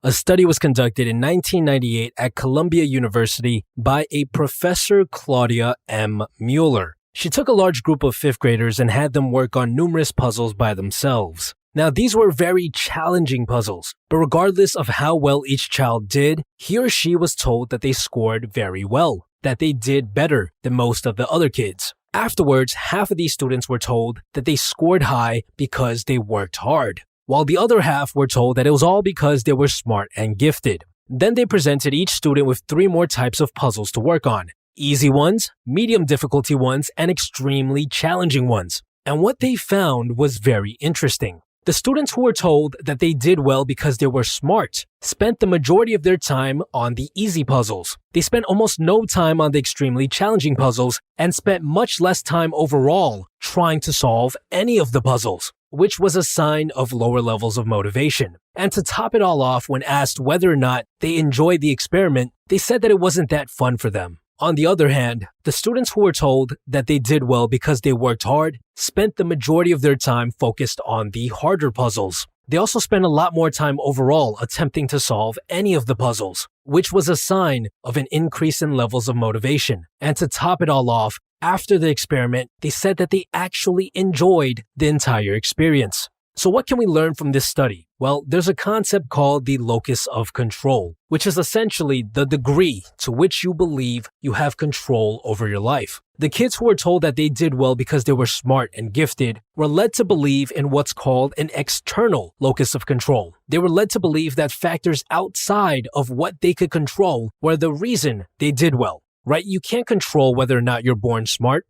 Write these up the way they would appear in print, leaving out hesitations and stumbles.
A study was conducted in 1998 at Columbia University by a Professor Claudia M. Mueller. She took a large group of fifth graders and had them work on numerous puzzles by themselves. Now, these were very challenging puzzles, but regardless of how well each child did, he or she was told that they scored very well, that they did better than most of the other kids. Afterwards, half of these students were told that they scored high because they worked hard, while the other half were told that it was all because they were smart and gifted. Then they presented each student with 3 more types of puzzles to work on: easy ones, medium difficulty ones, and extremely challenging ones. And what they found was very interesting. The students who were told that they did well because they were smart spent the majority of their time on the easy puzzles. They spent almost no time on the extremely challenging puzzles and spent much less time overall trying to solve any of the puzzles, which was a sign of lower levels of motivation. And to top it all off, when asked whether or not they enjoyed the experiment, they said that it wasn't that fun for them. On the other hand, the students who were told that they did well because they worked hard spent the majority of their time focused on the harder puzzles. They also spent a lot more time overall attempting to solve any of the puzzles, which was a sign of an increase in levels of motivation. And to top it all off, after the experiment, they said that they actually enjoyed the entire experience. So what can we learn from this study? Well, there's a concept called the locus of control, which is essentially the degree to which you believe you have control over your life. The kids who were told that they did well because they were smart and gifted were led to believe in what's called an external locus of control. They were led to believe that factors outside of what they could control were the reason they did well, right? You can't control whether or not you're born smart.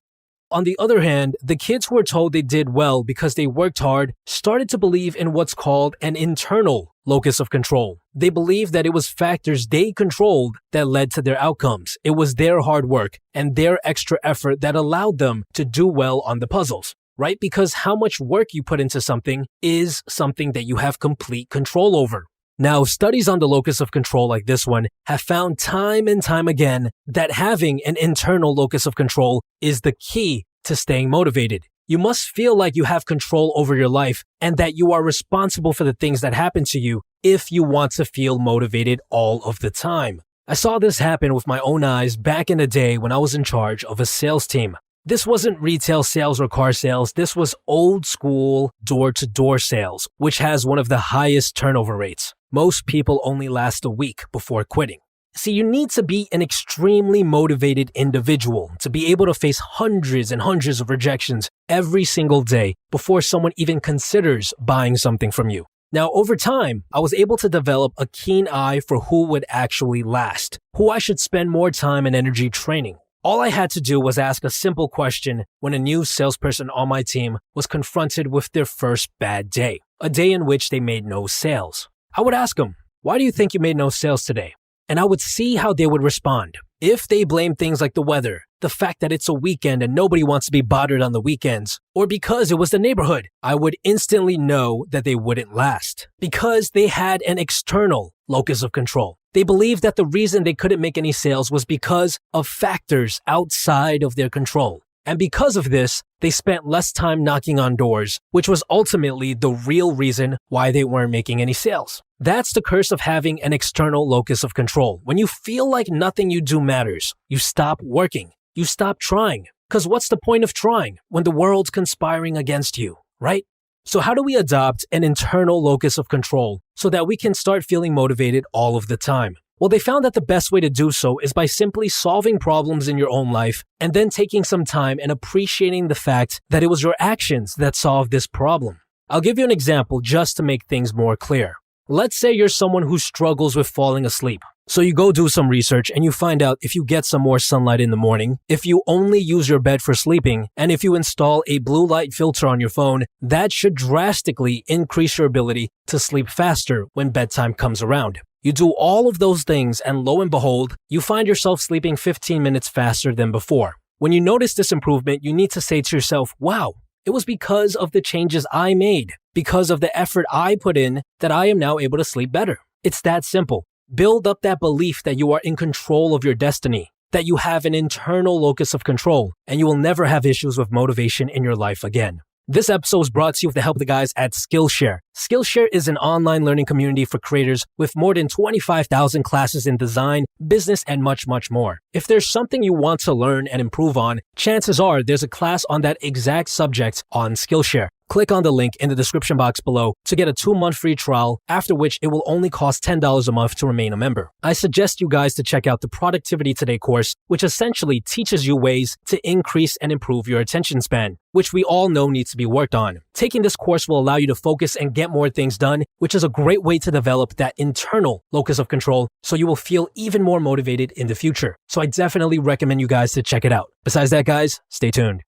On the other hand, the kids who were told they did well because they worked hard started to believe in what's called an internal locus of control. They believed that it was factors they controlled that led to their outcomes. It was their hard work and their extra effort that allowed them to do well on the puzzles, right? Because how much work you put into something is something that you have complete control over. Now, studies on the locus of control like this one have found time and time again that having an internal locus of control is the key to staying motivated. You must feel like you have control over your life and that you are responsible for the things that happen to you if you want to feel motivated all of the time. I saw this happen with my own eyes back in the day when I was in charge of a sales team. This wasn't retail sales or car sales. This was old school door-to-door sales, which has one of the highest turnover rates. Most people only last a week before quitting. See, you need to be an extremely motivated individual to be able to face hundreds and hundreds of rejections every single day before someone even considers buying something from you. Now, over time, I was able to develop a keen eye for who would actually last, who I should spend more time and energy training. All I had to do was ask a simple question when a new salesperson on my team was confronted with their first bad day, a day in which they made no sales. I would ask them, "Why do you think you made no sales today?" And I would see how they would respond. If they blamed things like the weather, the fact that it's a weekend and nobody wants to be bothered on the weekends, or because it was the neighborhood, I would instantly know that they wouldn't last because they had an external locus of control. They believed that the reason they couldn't make any sales was because of factors outside of their control. And because of this, they spent less time knocking on doors, which was ultimately the real reason why they weren't making any sales. That's the curse of having an external locus of control. When you feel like nothing you do matters, you stop working. You stop trying. Because what's the point of trying when the world's conspiring against you, right? So how do we adopt an internal locus of control so that we can start feeling motivated all of the time? Well, they found that the best way to do so is by simply solving problems in your own life and then taking some time and appreciating the fact that it was your actions that solved this problem. I'll give you an example just to make things more clear. Let's say you're someone who struggles with falling asleep. So you go do some research and you find out if you get some more sunlight in the morning, if you only use your bed for sleeping, and if you install a blue light filter on your phone, that should drastically increase your ability to sleep faster when bedtime comes around. You do all of those things and lo and behold, you find yourself sleeping 15 minutes faster than before. When you notice this improvement, you need to say to yourself, wow, it was because of the changes I made, because of the effort I put in that I am now able to sleep better. It's that simple. Build up that belief that you are in control of your destiny, that you have an internal locus of control, and you will never have issues with motivation in your life again. This episode is brought to you with the help of the guys at Skillshare. Skillshare is an online learning community for creators with more than 25,000 classes in design, business, and much, much more. If there's something you want to learn and improve on, chances are there's a class on that exact subject on Skillshare. Click on the link in the description box below to get a 2-month free trial, after which it will only cost $10 a month to remain a member. I suggest you guys to check out the Productivity Today course, which essentially teaches you ways to increase and improve your attention span, which we all know needs to be worked on. Taking this course will allow you to focus and get more things done, which is a great way to develop that internal locus of control so you will feel even more motivated in the future. So I definitely recommend you guys to check it out. Besides that, guys, stay tuned.